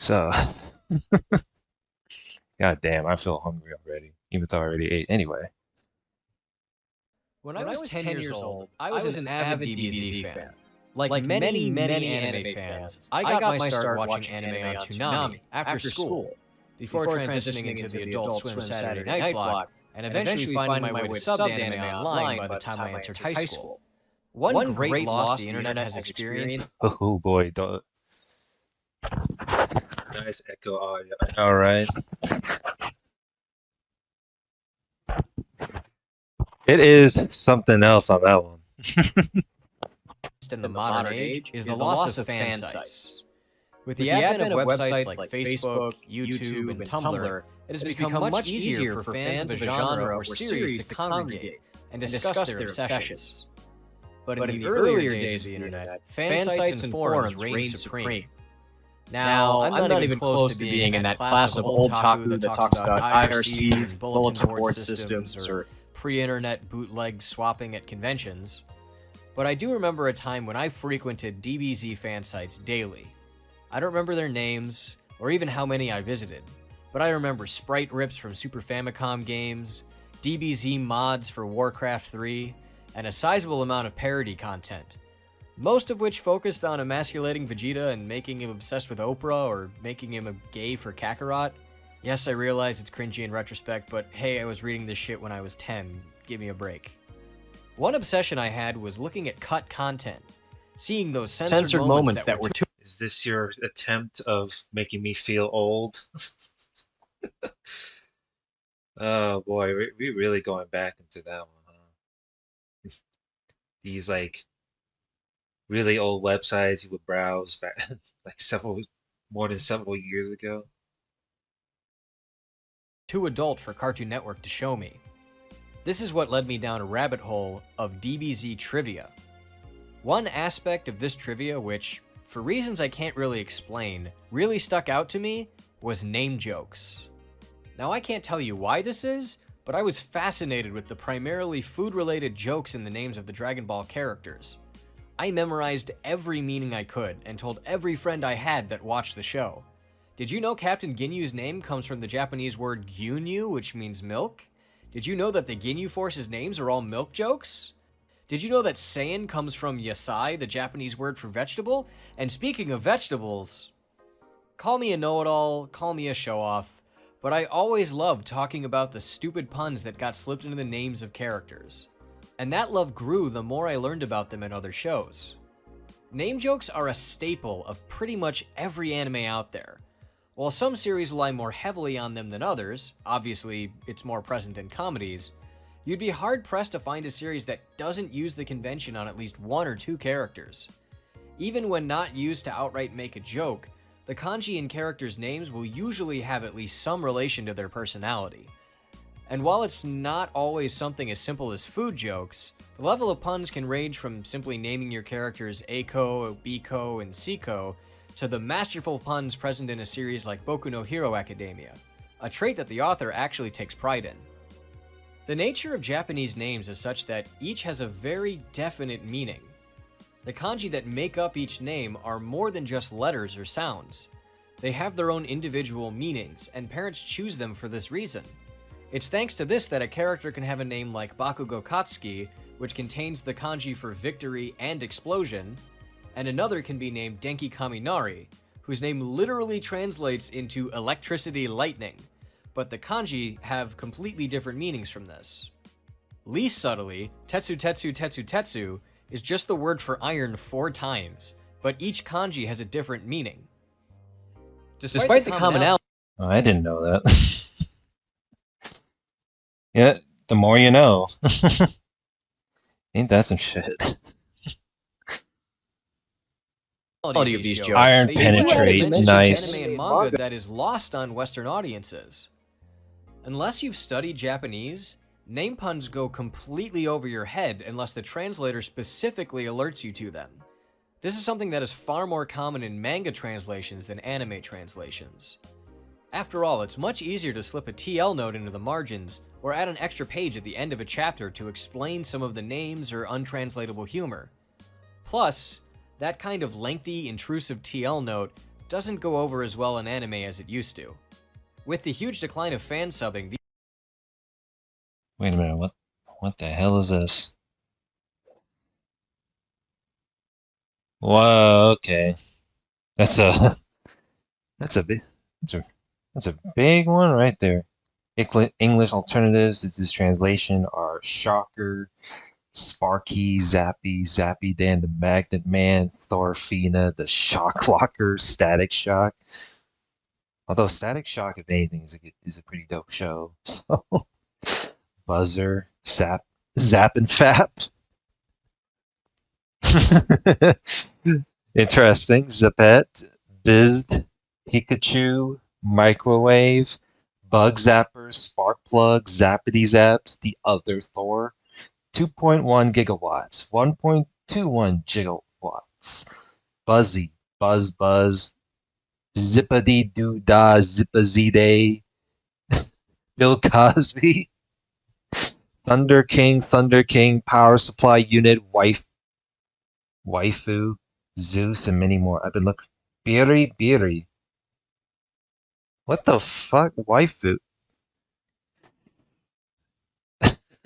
So, god damn, I feel hungry already, even though I already ate anyway. When I was 10 years old, I was an avid DBZ fan. Like many anime fans, I got my start watching anime on Toonami after school, before transitioning into the Adult Swim Saturday Night block, and eventually finding my way to subbed anime online by the time I entered high school. One great loss the internet has experienced. Oh boy, nice echo audio. All right, it is something else on that one. In the modern age is the loss of fan sites. With the advent of websites like Facebook, YouTube, and Tumblr, it has become much easier for fans of a genre or series to congregate and discuss their obsessions. But in the earlier days of the internet, fan sites and forums reigned supreme. Now, I'm not even close to being in that class of old taku that talks about IRCs and bulletin board systems or pre-internet bootleg swapping at conventions. But I do remember a time when I frequented DBZ fan sites daily. I don't remember their names, or even how many I visited, but I remember sprite rips from Super Famicom games, DBZ mods for Warcraft 3, and a sizable amount of parody content, most of which focused on emasculating Vegeta and making him obsessed with Oprah or making him a gay for Kakarot. Yes, I realize it's cringy in retrospect, but hey, I was reading this shit when I was 10. Give me a break. One obsession I had was looking at cut content, seeing those censored moments that were too... Is this your attempt of making me feel old? Oh boy, we're really going back into that one, huh? These like really old websites you would browse back like more than several years ago. too adult for Cartoon Network to show me. This is what led me down a rabbit hole of DBZ trivia. One aspect of this trivia which, for reasons I can't really explain, really stuck out to me was name jokes. Now I can't tell you why this is, but I was fascinated with the primarily food-related jokes in the names of the Dragon Ball characters. I memorized every meaning I could and told every friend I had that watched the show. Did you know Captain Ginyu's name comes from the Japanese word gyunyu, which means milk? Did you know that the Ginyu Force's names are all milk jokes? Did you know that Saiyan comes from yasai, the Japanese word for vegetable? And speaking of vegetables, call me a know-it-all, call me a show-off, but I always loved talking about the stupid puns that got slipped into the names of characters. And that love grew the more I learned about them in other shows. Name jokes are a staple of pretty much every anime out there. While some series rely more heavily on them than others, obviously it's more present in comedies, you'd be hard-pressed to find a series that doesn't use the convention on at least one or two characters. Even when not used to outright make a joke, the kanji in characters' names will usually have at least some relation to their personality. And while it's not always something as simple as food jokes, the level of puns can range from simply naming your characters Eiko, Biko, and Siko, to the masterful puns present in a series like Boku no Hero Academia, a trait that the author actually takes pride in. The nature of Japanese names is such that each has a very definite meaning. The kanji that make up each name are more than just letters or sounds. They have their own individual meanings, and parents choose them for this reason. It's thanks to this that a character can have a name like Bakugo Katsuki, which contains the kanji for victory and explosion, and another can be named Denki Kaminari, whose name literally translates into electricity lightning, but the kanji have completely different meanings from this. Least subtly, Tetsu Tetsu Tetsu Tetsu is just the word for iron 4 times, but each kanji has a different meaning. Despite the commonality... Oh, I didn't know that. Yeah, the more you know. Ain't that some shit? Of these jokes, Iron penetrate, nice. Anime and manga that is lost on Western audiences. Unless you've studied Japanese, name puns go completely over your head unless the translator specifically alerts you to them. This is something that is far more common in manga translations than anime translations. After all, it's much easier to slip a TL note into the margins or add an extra page at the end of a chapter to explain some of the names or untranslatable humor. Plus, that kind of lengthy, intrusive TL note doesn't go over as well in anime as it used to. With the huge decline of fan subbing, Wait a minute, what the hell is this? Whoa, okay. That's a that's a big that's a that's a big one right there. English alternatives to this translation are Shocker, Sparky, Zappy, Zappy Dan, the Magnet Man, Thorfina, the Shock Locker, Static Shock. Although Static Shock, if anything, is a pretty dope show. So Buzzer, Zap and Fap. Interesting. Zapette, Bid, Pikachu, Microwave, Bug Zapper, Spark Plug, Zappity Zaps, the other Thor, 2.1 gigawatts, 1.21 gigawatts, Buzzy, Buzz Buzz, Zippity Doo Dah, Zippa Day, Bill Cosby, Thunder King, Power Supply Unit, Waifu, Zeus, and many more. I've been looking. Biri Biri. What the fuck? Waifu.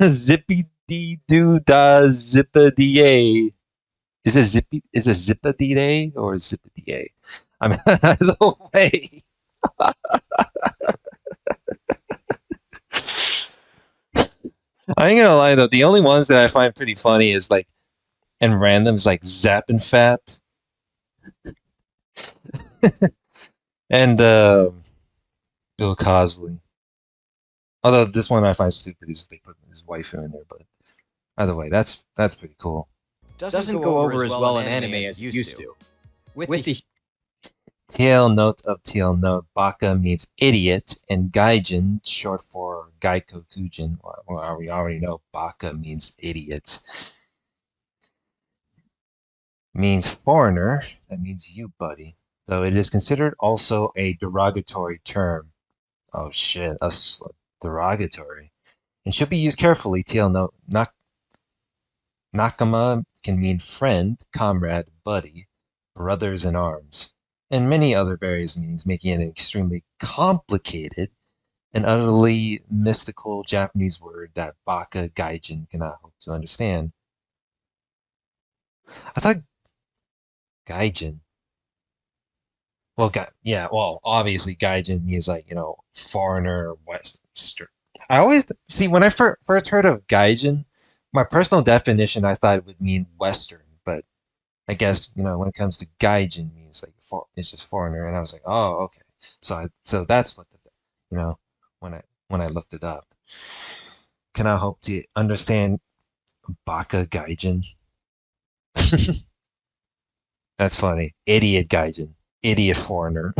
Zippy dee doo da zippa dee a. Is it zippy? Is it zippa dee day or zippa dee a? I mean, no way. I ain't gonna lie though. The only ones that I find pretty funny is like and randoms like Zap and Fap and Bill Cosby. Although this one I find stupid is they put his wife in there, but either way, that's pretty cool. doesn't go over as well in anime as it used to. With the TL note of TL note, Baka means idiot, and Gaijin, short for Gaiko Kujin. Well, we already know Baka means idiot. Means foreigner, that means you, buddy. Though it is considered also a derogatory term. Oh shit, derogatory. And should be used carefully. TL note, Nakama can mean friend, comrade, buddy, brothers in arms, and many other various meanings, making it an extremely complicated and utterly mystical Japanese word that Baka Gaijin cannot hope to understand. I thought Gaijin. Well, yeah, well, obviously Gaijin means like, foreigner, Western. I always see when I first heard of Gaijin, my personal definition I thought it would mean Western, but I guess when it comes to gaijin means like it's just foreigner, and I was like, oh, okay. So that's what the you know when I looked it up. Can I hope to understand baka gaijin? That's funny. Idiot gaijin. Idiot foreigner.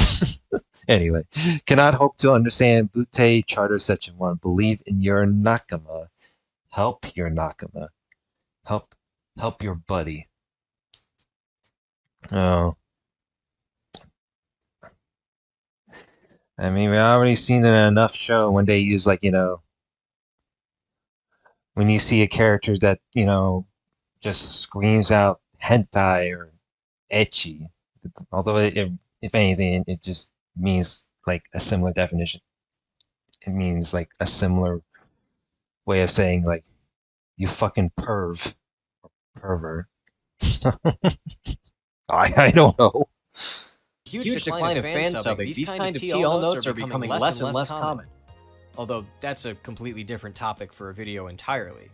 Anyway, cannot hope to understand Butte Charter Section 1. Believe in your nakama. Help your nakama. Help help your buddy. Oh, I mean, we already seen it in enough show when they use like, when you see a character that, just screams out hentai or etchy. Although if anything, it just means like a similar definition. It means like a similar way of saying like you fucking pervert. I don't know. huge decline of fan subbing, these kind of TL notes are becoming less and less common. Although that's a completely different topic for a video entirely.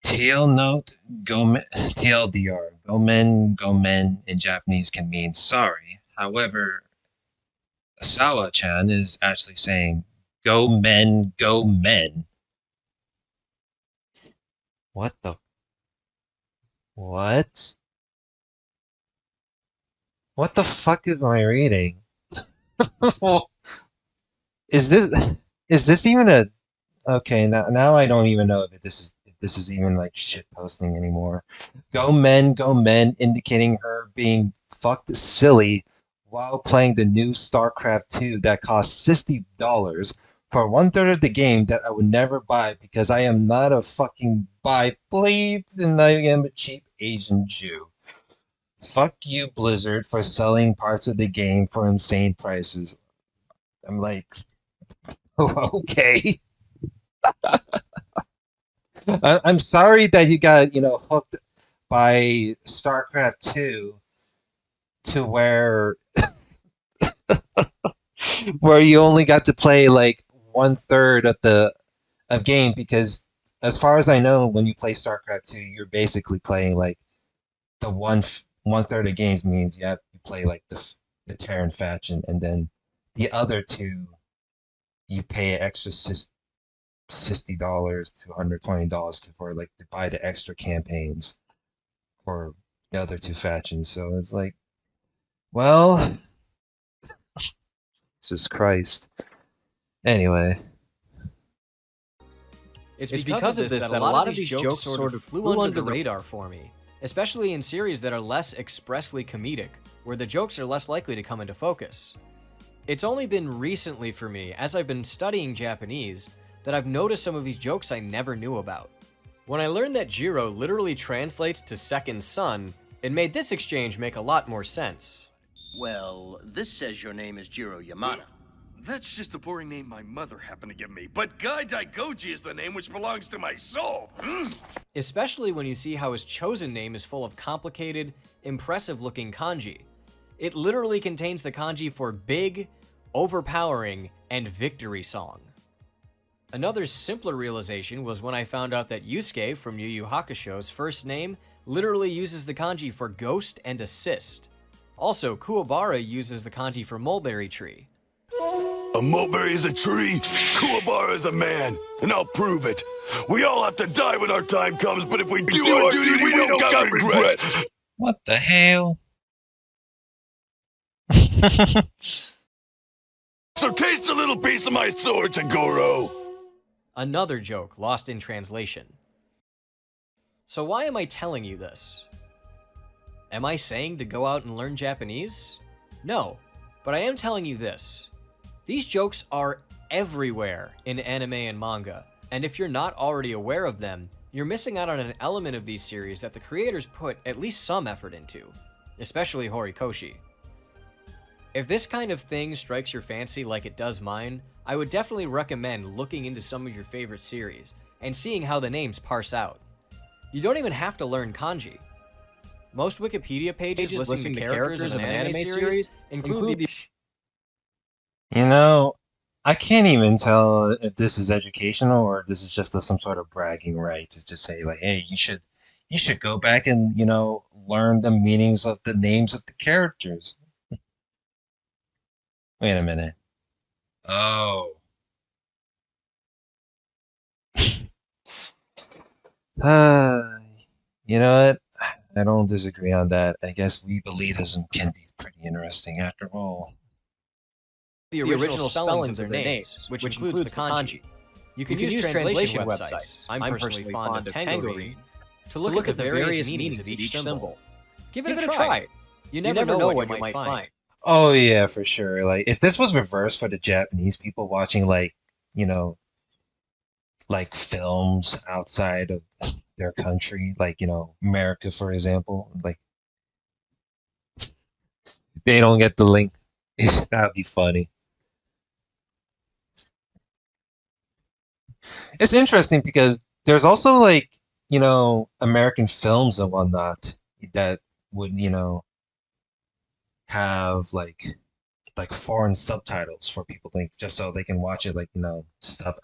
Tail note, gomen, TLDR, gomen in Japanese can mean sorry. However, Sawa-chan is actually saying go men, go men. What the? What? What the fuck am I reading? is this is this even a okay? Now I don't even know if this is even like shit posting anymore. Go men, indicating her being fucked silly while playing the new StarCraft 2 that costs $60 for one third of the game that I would never buy because I am not a fucking buy bleep and I am a cheap Asian Jew. Fuck you, Blizzard, for selling parts of the game for insane prices. I'm like, oh, okay. I'm sorry that you got, hooked by StarCraft 2 to where you only got to play like one third of the of game because as far as I know, when you play StarCraft 2, you're basically playing like the one third of games means you have to play like the Terran faction, and then the other two you pay extra $60 to $120 for like to buy the extra campaigns for the other two factions. So it's like, well, Jesus Christ. Anyway, It's It's because of because of this this that a that a lot of lot of these these jokes jokes sort of sort of flew flew under under the the radar for me, especially in series that are less expressly comedic, where the jokes are less likely to come into focus. It's only been recently for me, as I've been studying Japanese, that I've noticed some of these jokes I never knew about. When I learned that Jiro literally translates to second son, it made this exchange make a lot more sense. Well, this says your name is Jiro Yamada. That's just a boring name my mother happened to give me. But Gai Daigoji is the name which belongs to my soul. Especially when you see how his chosen name is full of complicated, impressive looking kanji. It literally contains the kanji for big, overpowering, and victory song. Another simpler realization was when I found out that Yusuke from Yu Yu Hakusho's first name literally uses the kanji for ghost and assist. Also, Kuwabara uses the kanji for mulberry tree. A mulberry is a tree, Kuwabara is a man, and I'll prove it. We all have to die when our time comes, but if we do our duty, we don't got regrets. what the hell? So taste a little piece of my sword, Tagoro. Another joke lost in translation. So why am I telling you this? Am I saying to go out and learn Japanese? No, but I am telling you this. These jokes are everywhere in anime and manga, and if you're not already aware of them, you're missing out on an element of these series that the creators put at least some effort into, especially Horikoshi. If this kind of thing strikes your fancy like it does mine, I would definitely recommend looking into some of your favorite series and seeing how the names parse out. You don't even have to learn kanji. Most Wikipedia pages listing the characters of an anime series include the... I can't even tell if this is educational or if this is just some sort of bragging right to just say like, hey, you should go back and learn the meanings of the names of the characters. Wait a minute. Oh. Uh, you know what? I don't disagree on that. I guess weebelitism can be pretty interesting after all. the original spellings of their names, which includes the kanji. You can use translation websites. I'm personally fond of Tango to look at the various meanings of each symbol. Give it a try. You never know what you might find. Oh yeah, for sure. Like if this was reversed for the Japanese people watching you know, like films outside of their country, like, America for example, like they don't get the link. That'd be funny. It's interesting because there's also like, American films and whatnot that would, have like foreign subtitles for people think just so they can watch it like, stuff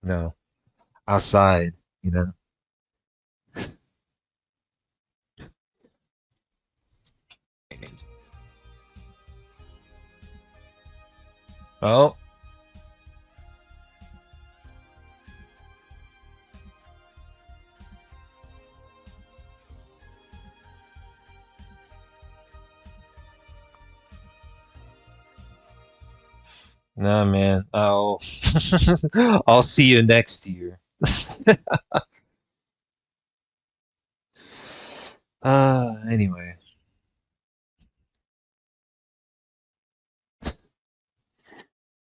you know, outside, you know. Oh, nah, man. I'll see you next year. Anyway,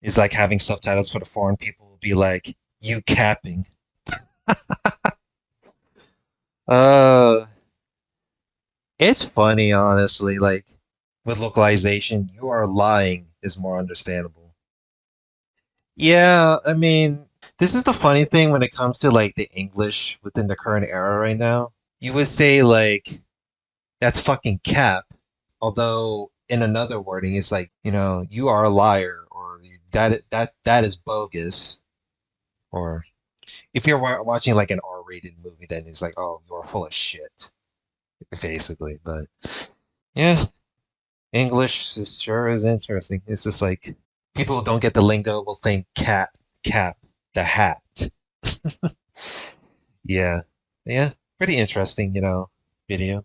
it's like having subtitles for the foreign people will be like you capping. Uh, It's funny, honestly. Like with localization, you are lying is more understandable. Yeah, I mean, this is the funny thing when it comes to like the English within the current era right now. You would say like that's fucking cap, although in another wording, it's like you are a liar, or that is bogus, or if you're watching like an R-rated movie, then it's like, oh, you're full of shit, basically. But yeah, English is sure is interesting. It's just like people who don't get the lingo will think cat, cap, the hat. Yeah, yeah, pretty interesting, video.